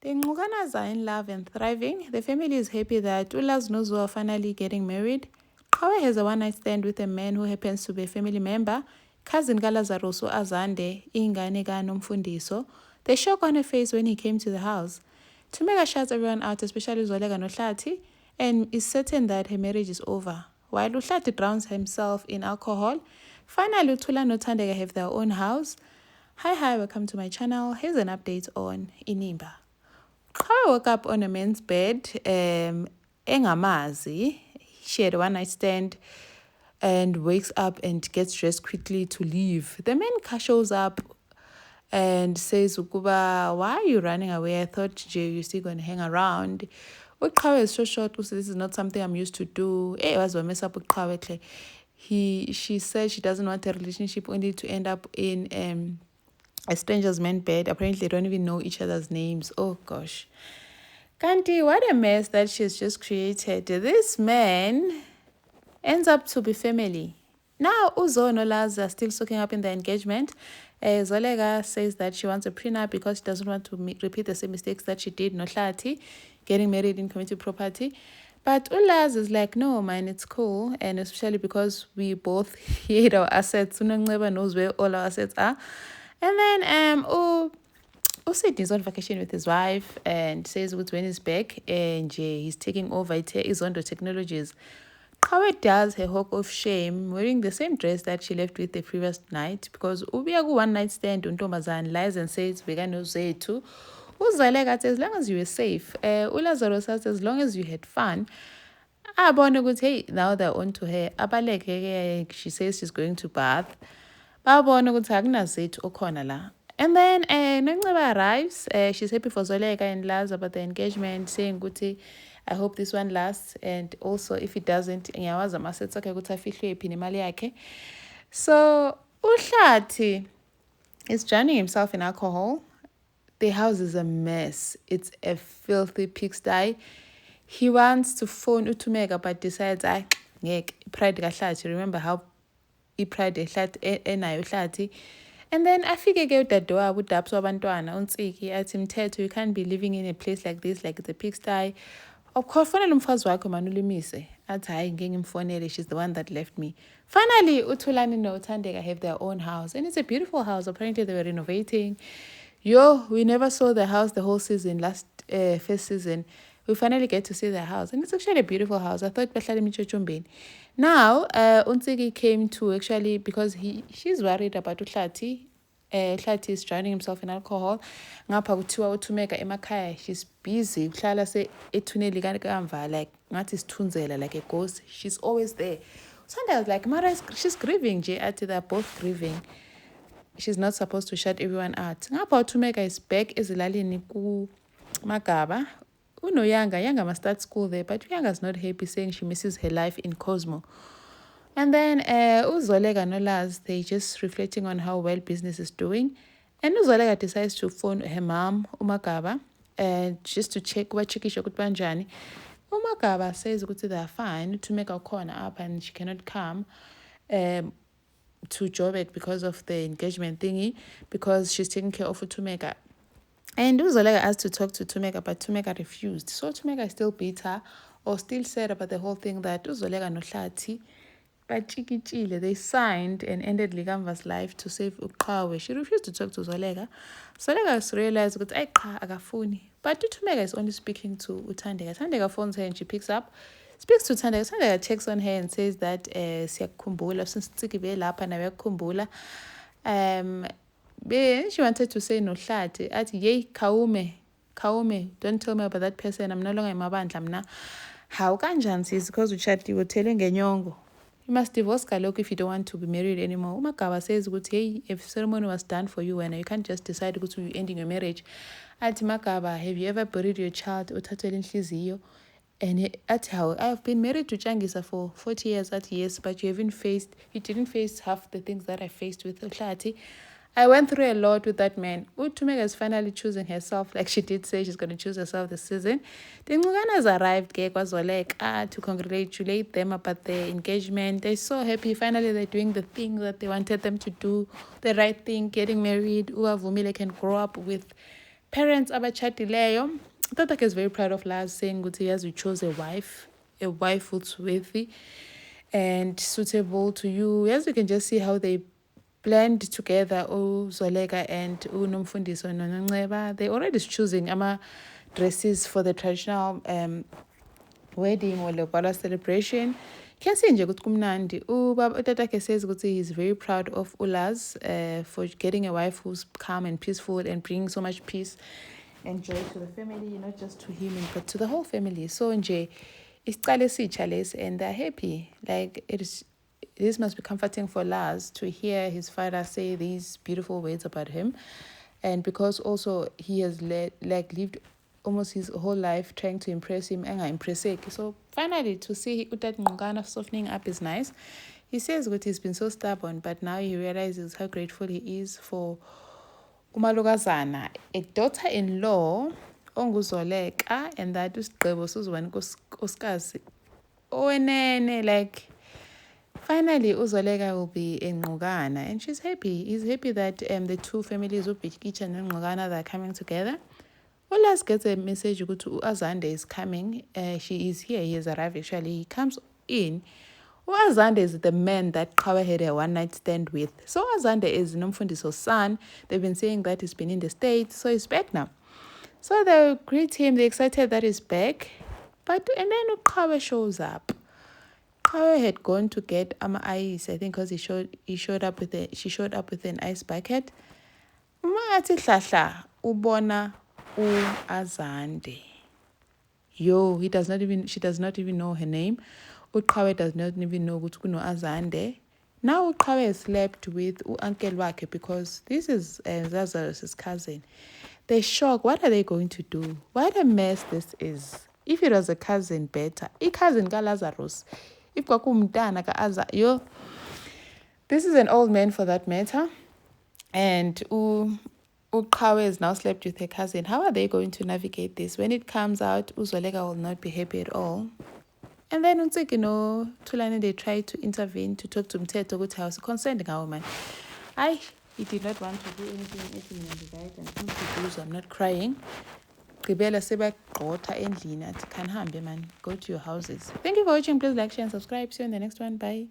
The Nxukanas are in love and thriving. The family is happy that Ulas Nozu are finally getting married. Qhawe has a one-night stand with a man who happens to be a family member, cousin kaLazarus Azande, ingane kaNomfundiso. The shock on her face when he came to the house. Thumeka shuts everyone out, especially Zweleka noHlathi, and is certain that her marriage is over. While uHlathi drowns himself in alcohol, finally Uthula and Thandeka have their own house. Hi, welcome to my channel. Here's an update on Inimba. I woke up on a man's bed, engamazi. She had a one-night stand and wakes up and gets dressed quickly to leave. The man shows up and says, Ukuba, why are you running away? I thought you're still going to hang around. Uqhawe is so short. This is not something I'm used to do. Was a mess up with Uqhawe. She said she doesn't want a relationship only to end up in a stranger's man bed. Apparently, they don't even know each other's names. Oh, gosh. Kanti, what a mess that she's just created. This man ends up to be family. Now, Uzo and Olaz are still soaking up in the engagement. Zweleka says that she wants a prenup because she doesn't want to repeat the same mistakes that she did, noHlathi, getting married in community property. But Ulaz is like, no, man, it's cool. And especially because we both hate our assets. Unangceba knows where all our assets are. And then Usid is on vacation with his wife and says when he's back and he's taking over Izondo Technologies. Qhawe does her hawk of shame wearing the same dress that she left with the previous night because ubuya one night stand untombazane lies and says bekanozethu. Uzaleka as long as you were safe. uLazarus says as long as you had fun. Abone ukuthi hey, now they're on to her. Abaleke she says she's going to Bath. Babone ukuthi akunazethu okhona la. And then Nonceba arrives. She's happy for Zweleka and Laz about the engagement, saying ukuthi I hope this one lasts, and also if it doesn't, ngiyawazi ama-assets akhe ukuthi afihlwe yiphi nemali yakhe. So uHlathi is drowning himself in alcohol. The house is a mess. It's a filthy pigsty. He wants to phone uThumeka but decides ngeke pride kaHlathi. Remember how ipride enayo uHlathi. And then afike ke udadewabo uDapso wabantwana uNtsiki athi Mthetho, you can't be living in a place like this, like it's a pigsty. Of course, fonela umfazi wakho man ulimise. Athi hayi ngeke ngimfonele, she's the one that left me. Finally, uThulani noThandeka have their own house, and it's a beautiful house. Apparently, they were renovating. We never saw the house the whole season. First season, we finally get to see the house, and it's actually a beautiful house. I thought bahlala eMtshotshobheni. Now, Unsiki came to actually because she's worried about uHlathi. UHlathi is drowning himself in alcohol. Ngapha kuthiwa uThumeka emakhaya, she's busy. Uhlala ethuneli kamva, like ngathi sithunzela, like a ghost. She's always there. Sunday was like, Mara, she's grieving. They're both grieving. She's not supposed to shut everyone out. Ngapha uThumeka is back ezilalini ku Magaba. Yanga must start school there, but Yanga's not happy, saying she misses her life in Cosmo. And then Uzoleka and Olaz, they just reflecting on how well business is doing. And Uzoleka decides to phone her mom, Umagaba, just to check what chikisho kutbanjani. Umagaba says they are fine to make a corner up and she cannot come to Joburg because of the engagement thingy, because she's taking care of Uthumeka. And Uzoleka asked to talk to Thumeka, but Thumeka refused. So Thumeka is still bitter or still sad about the whole thing that Uzoleka noHlathi, but Chikichile, they signed and ended Ligamva's life to save Uqhawe. She refused to talk to Zweleka. Zweleka realized that akafuni. But Thumeka is only speaking to Uthandeka. Thandeka phones her and she picks up, speaks to Thandeka. Thandeka checks on her and says that siyakukhumbula since Tsikibe lapha na uyakukhumbula. She wanted to say noHlathi athi yey khawume, don't tell me about that person, I'm no longer emabandla mna. How kanjani sis, because utshatiwe uthele ngenyongo. You must divorce kaloku if you don't want to be married anymore. Umagaba says ukuthi hey, if ceremony was done for you and you can't just decide ukuthi you're ending your marriage. Athi Magaba, have you ever buried your child uthathelwe inhliziyo? And athi how I've been married to Changisa for 40 years. Athi yes, but you didn't face half the things that I faced with Uhlathi. I went through a lot with that man. Uthumeka is finally choosing herself, like she did say she's going to choose herself this season. The Nxukanas arrived to congratulate them about their engagement. They're so happy. Finally, they're doing the thing that they wanted them to do, the right thing, getting married. Uavumile can grow up with parents abachadileyo. Tatakhe is very proud of Laz, saying that he has to choose a wife who's worthy and suitable to you. As you can just see how they blend together, Zoleka and Nomfundiso Nononceba. They already choosing dresses for the traditional wedding or the celebration. Can see nje ukuthi kumnandi. Tatakhe says ukuthi he's very proud of Ulaz for getting a wife who's calm and peaceful and bringing so much peace and joy to the family, not just to him but to the whole family. So nje isicale esitsha lesi, and they're happy. Like this must be comforting for Laz to hear his father say these beautiful words about him, and because also he has lived almost his whole life trying to impress him and impressek. So finally to see Utat Ngana softening up is nice. He says that he's been so stubborn, but now he realizes how grateful he is for umalokazana, a daughter-in-law onguzoleka, and that usigqibo suzwane nkosikazi owenene. Like finally uzoleka will be in Ngqukana, and she's happy. He's happy that the two families, uBhikicha and Ngqukana, they're coming together. Ulaz gets a message that Azande is coming. She is here. He has arrived actually. He comes in. Azande is the man that Qhawe had a one-night stand with. So Azande is Nomfundiso's son. They've been saying that he's been in the States, so he's back now. So they greet him. They're excited that he's back. And then Qhawe shows up. Qhawe had gone to get ice, I think, because she showed up with an ice bucket. Athi hlahla ubona Azande. She does not even know her name. Uqhawe does not even know ukuthi kuno Azande. Now Uqhawe slept with uncle wakhe because this is Lazarus' cousin. They're shocked. What are they going to do? What a mess this is. If it was a cousin, better. Cousin ka Lazarus. If kwakumntana ka Azar. This is an old man for that matter. And Uqhawe has now slept with her cousin. How are they going to navigate this? When it comes out, Uzoleka will not be happy at all. And then Thulani, they tried to intervene to talk to Mthetho ukuthi house concerned woman. He did not want to do anything right, and so I'm not crying. Gqibela sebagqotha endlini athi kanihambe man, go to your houses. Thank you for watching. Please like, share and subscribe. See you in the next one. Bye.